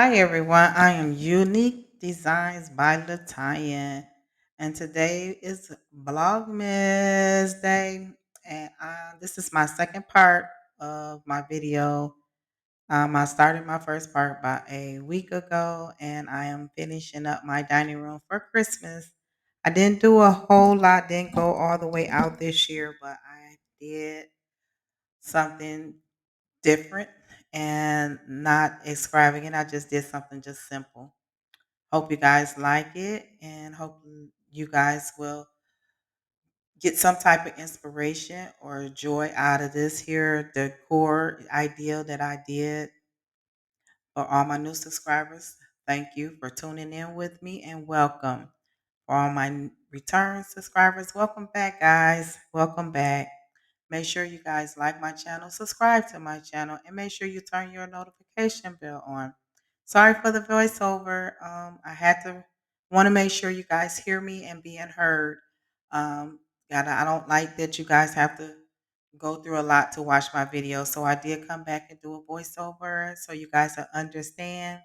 Hi everyone, I am Unique Designs by Latayan, and today is Vlogmas Day, and this is my second part of my video. I started my first part about a week ago, and I am finishing up my dining room for Christmas. I didn't do a whole lot, didn't go all the way out this year, but I did something different and not extravagant. I just did something just simple. Hope you guys like it and hope you guys will get some type of inspiration or joy out of this here decor idea that I did. For all my new subscribers, thank you for tuning in with me and welcome. For all my return subscribers, welcome back, guys. Welcome back. Make sure you guys like my channel, subscribe to my channel, and make sure you turn your notification bell on. Sorry for the voiceover. I had to want to make sure you guys hear me and being heard. Um, I don't like that you guys have to go through a lot to watch my videos, so I did come back and do a voiceover so you guys will understand.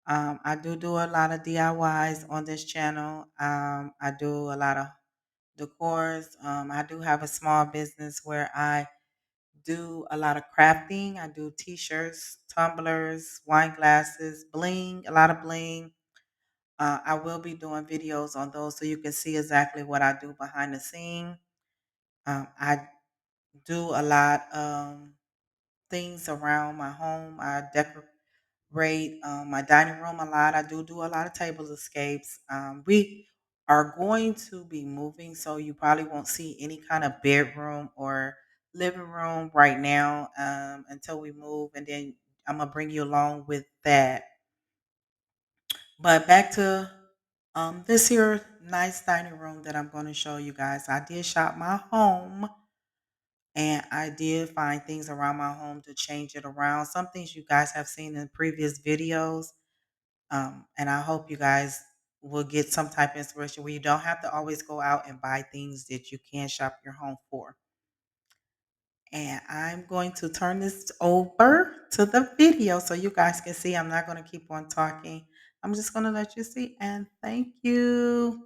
I do a lot of DIYs on this channel. I do a lot of decors. I do have a small business where I do a lot of crafting. I do t-shirts, tumblers, wine glasses, bling, a lot of bling. I will be doing videos on those so you can see exactly what I do behind the scene. I do a lot things around my home. I decorate my dining room a lot. I do a lot of table escapes. We are going to be moving, so you probably won't see any kind of bedroom or living room right now until we move, and then I'm gonna bring you along with that. But back to this here nice dining room that I'm going to show you guys. I did shop my home and I did find things around my home to change it around. Some things you guys have seen in previous videos. And I hope you guys will get some type of inspiration where you don't have to always go out and buy things that you can shop your home for. And I'm going to turn this over to the video so you guys can see. I'm not going to keep on talking. I'm just going to let you see. And thank you.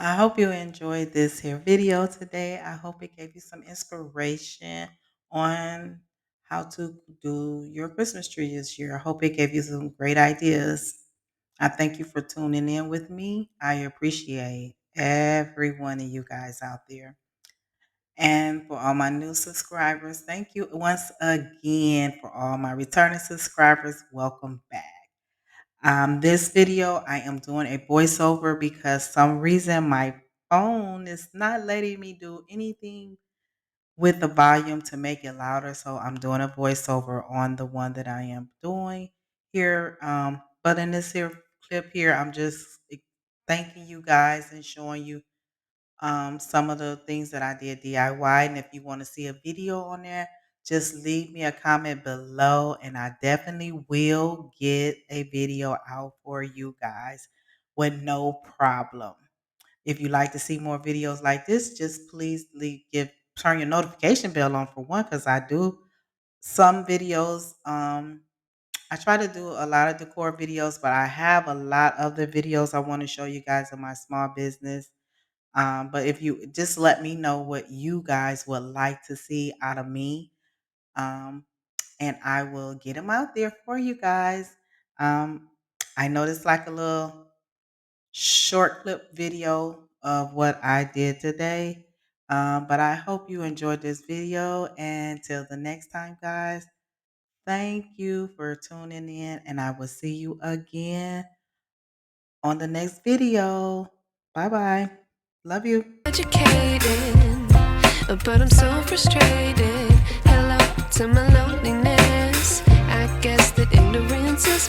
I hope you enjoyed this here video today. I hope it gave you some inspiration on how to do your Christmas tree this year. I hope it gave you some great ideas. I thank you for tuning in with me. I appreciate every one of you guys out there. And for all my new subscribers, thank you once again. For all my returning subscribers, welcome back. This video, I am doing a voiceover because some reason my phone is not letting me do anything with the volume to make it louder. So I'm doing a voiceover on the one that I am doing here. But in this here clip here, I'm just thanking you guys and showing you some of the things that I did DIY. And if you want to see a video on there, just leave me a comment below and I definitely will get a video out for you guys with no problem. If you like to see more videos like this, just please turn your notification bell on for one, because I do some videos. I try to do a lot of decor videos, but I have a lot of the videos I want to show you guys in my small business. But if you just let me know what you guys would like to see out of me, um, and I will get them out there for you guys. Um, I know it's like a little short clip video of what I did today. But I hope you enjoyed this video. And till the next time, guys, thank you for tuning in. And I will see you again on the next video. Bye bye. Love you. Educated, but I'm so frustrated. Hello to my loneliness. I guess that ignorance is